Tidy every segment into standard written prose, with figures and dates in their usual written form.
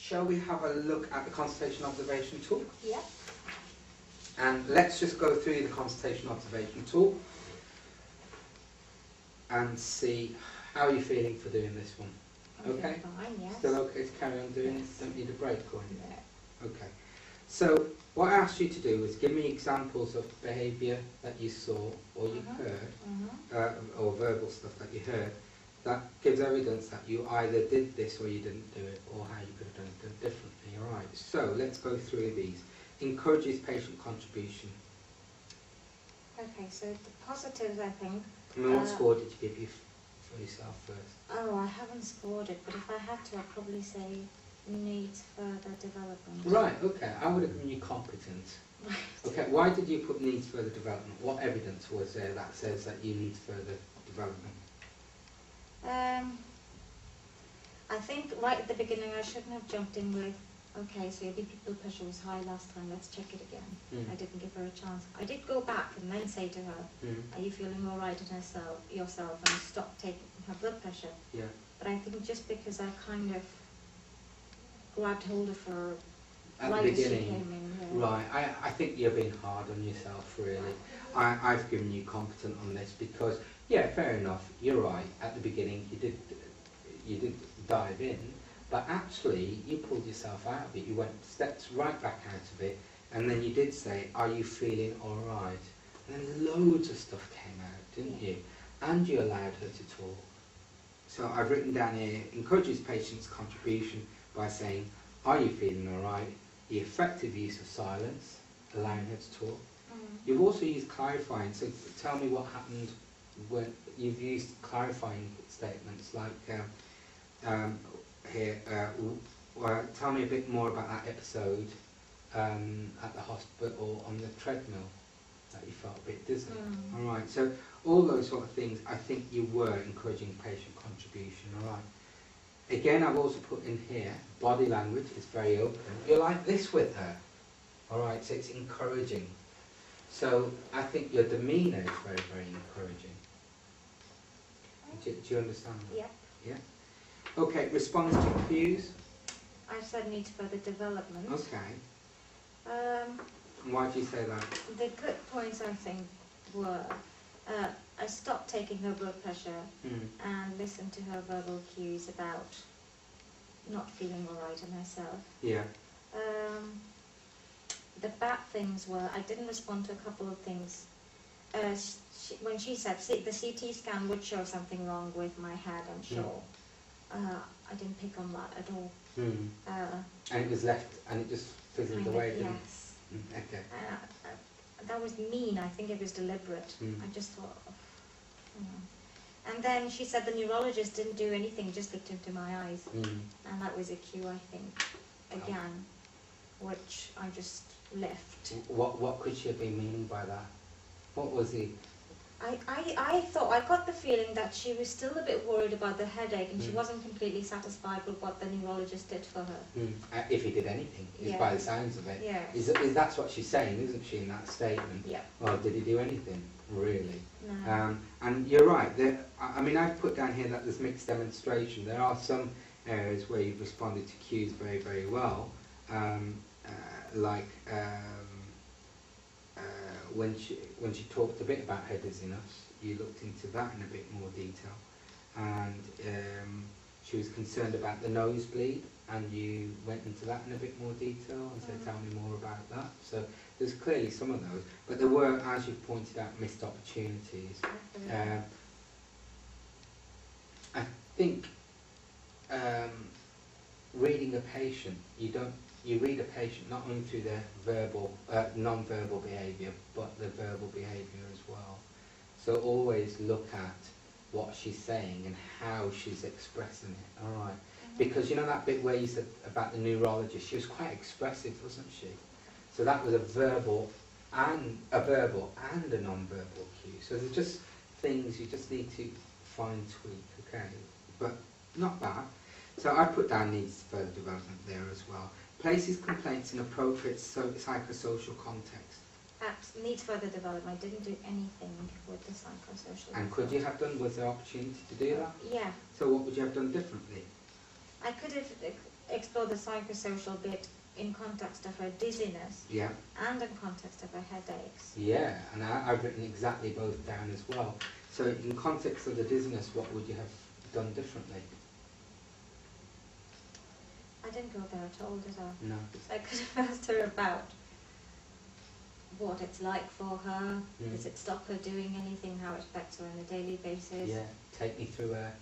shall we have a look at the consultation observation tool? Yeah. And let's just go through the consultation observation tool and see how you're feeling for doing this one. Okay? Fine, yes. Still okay to carry on doing it? Don't need a break or anything? No. Okay. So what I asked you to do was give me examples of behaviour that you saw or you heard, or verbal stuff that you heard, that gives evidence that you either did this or you didn't do it, or how you could have done it differently. All right. So let's go through these. Encourages patient contribution. Okay, so the positives, I think. I mean, what score did you give you for yourself first? Oh, I haven't scored it, but if I had to, I'd probably say needs further development. Right, okay. I would have given you competent. Right. Okay, why did you put needs further development? What evidence was there that says that you need further development? I think right at the beginning I shouldn't have jumped in with, okay, so your BP blood pressure was high last time, let's check it again. I didn't give her a chance. I did go back and then say to her, are you feeling all right in yourself, and stop taking her blood pressure. Yeah. But I think just because I kind of grabbed hold of her At right the as she beginning, came in. right, I think you're being hard on yourself, really. I've given you competent on this because, yeah, fair enough, you're right, at the beginning you did dive in, but actually you pulled yourself out of it, you stepped right back out of it, and then you did say, are you feeling alright? And then loads of stuff came out, didn't you? And you allowed her to talk. So I've written down here, encourages patients' contribution by saying, are you feeling alright? The effective use of silence, allowing her to talk. You've also used clarifying, so tell me what happened when you've used clarifying statements like here, tell me a bit more about that episode at the hospital on the treadmill that you felt a bit dizzy. Alright, so all those sort of things, I think you were encouraging patient contribution, alright. Again, I've also put in here, body language is very open. You're like this with her, alright, so it's encouraging. So I think your demeanour is very, very encouraging. Do you understand that? Yeah. Yeah? Okay, response to cues. I said needs further development. Okay. And why do you say that? The good points, I think, were I stopped taking her blood pressure and listened to her verbal cues about not feeling all right in herself. Yeah. The bad things were I didn't respond to a couple of things. When she said the CT scan would show something wrong with my head, I'm sure. I didn't pick on that at all. And it was left, and it just fizzled away, didn't it? Yes. Okay. That was mean. I think it was deliberate. I just thought, you know. And then she said the neurologist didn't do anything, just looked into my eyes. And that was a cue, I think, again, which I just left. What could she have been meaning by that? What was he? I thought, I got the feeling that she was still a bit worried about the headache and she wasn't completely satisfied with what the neurologist did for her. If he did anything, is by the sounds of it. Yeah. Is that's what she's saying, isn't she, in that statement? Yeah. Well, did he do anything? Really? No. And you're right. I mean, I've put down here that there's mixed demonstration. There are some areas where you've responded to cues very, very well, like when she talked a bit about her dizziness, you looked into that in a bit more detail, and she was concerned about the nosebleed, and you went into that in a bit more detail and said, tell me more about that. So there's clearly some of those, but there were, as you pointed out, missed opportunities. I think reading a patient, you read a patient not only through their non-verbal behaviour, but the verbal behaviour as well. So always look at what she's saying and how she's expressing it, alright? Because you know that bit where you said about the neurologist, she was quite expressive, wasn't she? So that was a verbal and a non-verbal cue. So there's just things you just need to fine tweak, okay? But not bad. So I put down needs further development there as well. Places complaints in appropriate psychosocial context. Needs further development. I didn't do anything with the psychosocial. And could you have done, was there opportunity to do that? Yeah. So what would you have done differently? I could have explore the psychosocial bit in context of her dizziness Yeah. and in context of her headaches. Yeah, and I've written exactly both down as well. So in context of the dizziness, what would you have done differently? I didn't go there at all, did I? No. I could have asked her about what it's like for her. Does it stop her doing anything? How it affects her on a daily basis? Yeah, take me through a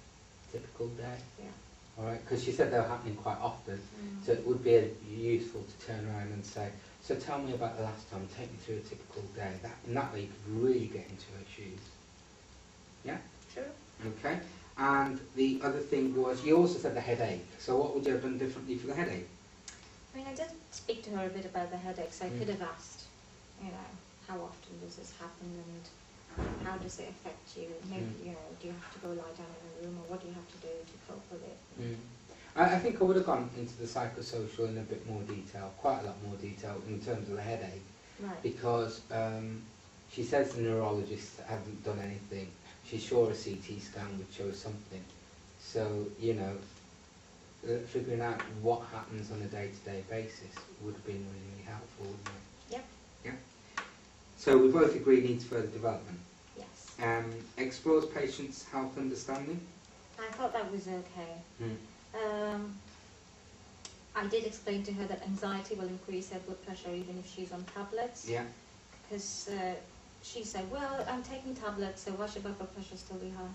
typical day. Yeah. All right, because she said they were happening quite often, so it would be useful to turn around and say, so tell me about the last time, take me through a typical day. And that way you could really get into her shoes. Yeah? Sure. Okay. And the other thing was, you also said the headache. So what would you have done differently for the headache? I mean, I did speak to her a bit about the headaches. I could have asked, you know, how often does this happen and how does it affect you? Maybe, you know, do you have to go lie down in a room, or what do you have to do to cope with it? I think I would have gone into the psychosocial in a bit more detail, quite a lot more detail in terms of the headache. Right. Because she says the neurologist hasn't done anything. She's sure a CT scan would show something. So, you know, figuring out what happens on a day-to-day basis would have been really helpful, wouldn't it? Yep. Yeah. So we both agree needs further development. Yes. Explores patients' health understanding. I thought that was okay. I did explain to her that anxiety will increase her blood pressure even if she's on tablets. Yeah. Because she said, well, I'm taking tablets, so why should my blood pressure still be high?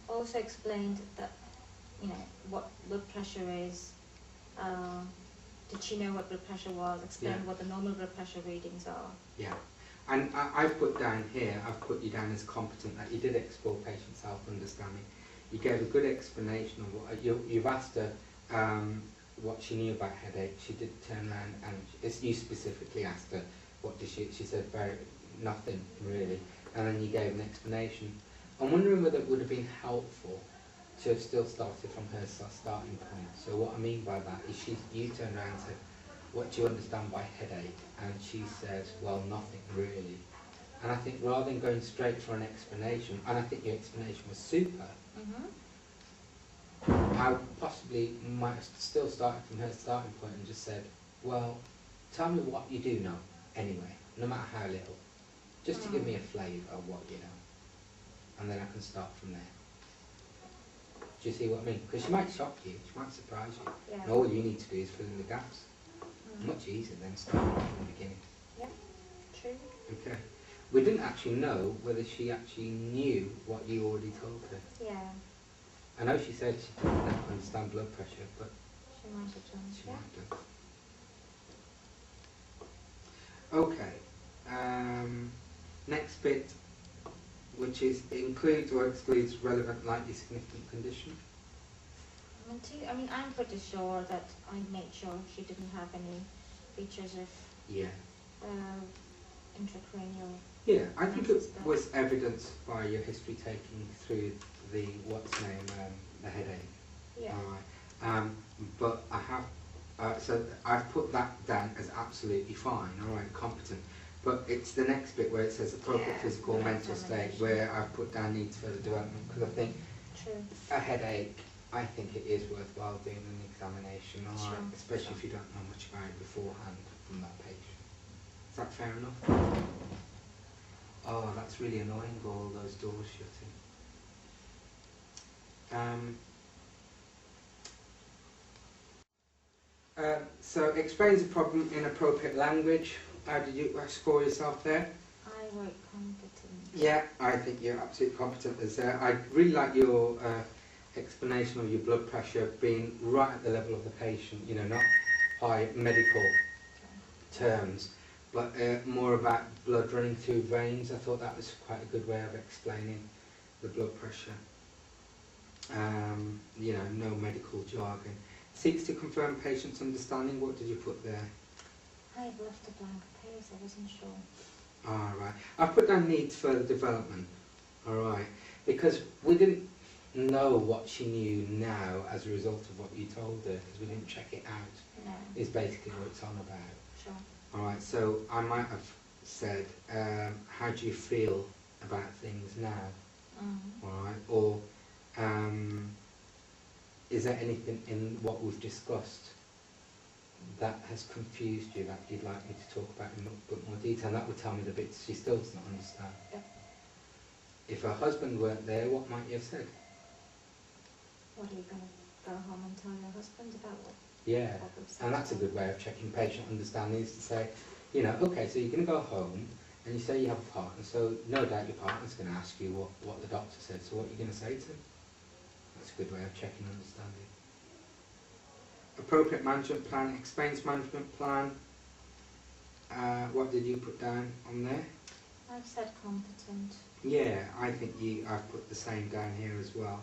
Also explained that, you know, what blood pressure is. Did she know what blood pressure was? Explained what the normal blood pressure readings are. Yeah. And I've put down here, I've put you down as competent, that you did explore patients' health understanding. You gave a good explanation of what, you've asked her what she knew about headache. She did turn around and you specifically asked her what did she said nothing really, and then you gave an explanation. I'm wondering whether it would have been helpful to have still started from her starting point. So what I mean by that is you turned around and said, what do you understand by headache? And she says, well, nothing really. And I think rather than going straight for an explanation, and I think your explanation was super, I possibly might have still started from her starting point and just said, well, tell me what you do know anyway, no matter how little, just to give me a flavour of what you know, and then I can start from there. Do you see what I mean? Because she might shock you, she might surprise you, and all you need to do is fill in the gaps. Much easier than starting from the beginning. Yeah, true. Okay. We didn't actually know whether she actually knew what you already told her. Yeah. I know she said she didn't understand blood pressure, but she might have done. She might have. Okay. Next bit, which is includes or excludes relevant likely significant condition. I mean, I'm pretty sure that I made sure she didn't have any features of intracranial. Yeah, I think it was evidenced by your history taking through the the headache. Yeah. All right. But I have so I've put that down as absolutely fine. All right, competent. But it's the next bit where it says appropriate physical mental state where I've put down needs further development, because I think a headache, I think it is worthwhile doing an examination, all right, especially if you don't know much about it beforehand from that patient. Is that fair enough? Oh, that's really annoying, all those doors shutting. So explains the problem in appropriate language. How did you score yourself there? I wrote competent. Yeah, I think you're absolutely competent as there. I really like your explanation of your blood pressure being right at the level of the patient, you know, not high medical terms, but more about blood running through veins. I thought that was quite a good way of explaining the blood pressure. You know, no medical jargon. Seeks to confirm patient's understanding. What did you put there? I left a blank page, I wasn't sure. Alright. I've put down needs further development. Alright. Because we didn't know what she knew now as a result of what you told her, because we didn't check it out. No. Is basically what it's on about. Sure. Alright, so I might have said, how do you feel about things now? Alright, or is there anything in what we've discussed that has confused you that you'd like me to talk about in a bit more detail? And that would tell me the bits she still does not understand. Yep. If her husband weren't there, what might you have said? What are you going to go home and tell your husband about what? Yeah, what we've said and that's a good way of checking patient understanding, is to say, you know, okay, so you're going to go home and you say you have a partner, so no doubt your partner's going to ask you what the doctor said, so what are you going to say to him? That's a good way of checking understanding. Appropriate management plan explains management plan. What did you put down on there? I've said competent. Yeah, I think I've put the same down here as well.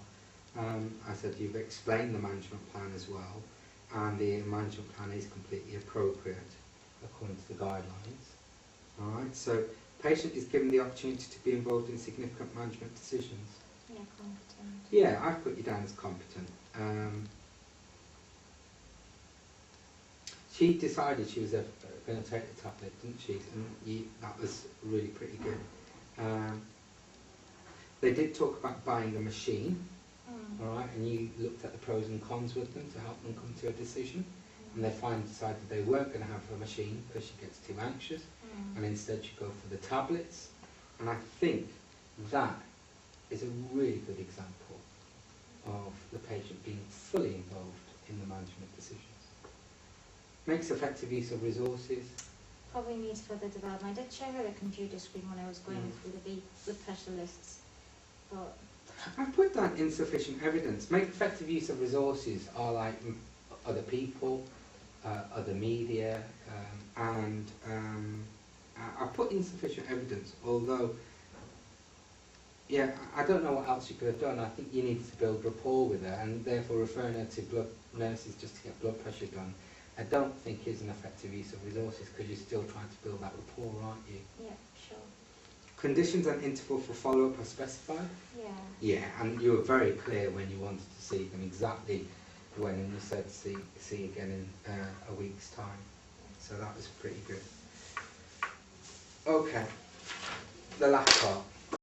I said you've explained the management plan as well, and the management plan is completely appropriate according to the guidelines. Alright, so patient is given the opportunity to be involved in significant management decisions. Yeah, competent. Yeah, I've put you down as competent. She decided she was going to take the tablet, didn't she? And that was really pretty good. They did talk about buying a machine, alright, and you looked at the pros and cons with them to help them come to a decision. And they finally decided they weren't going to have a machine because she gets too anxious, and instead she go for the tablets. And I think that is a really good example of the patient being fully involved in the management decisions. Makes effective use of resources. Probably needs further development. I did show her the computer screen when I was going through the blood pressure lists, but I've put that insufficient evidence. Make effective use of resources are like other people, other media, and I put insufficient evidence, although, yeah, I don't know what else you could have done. I think you needed to build rapport with her, and therefore referring her to blood nurses just to get blood pressure done, I don't think is an effective use of resources, because you're still trying to build that rapport, aren't you? yeah, sure. Conditions and interval for follow-up are specified? Yeah. Yeah, and you were very clear when you wanted to see them, exactly when, and you said see again in a week's time. So that was pretty good. Okay, the last part.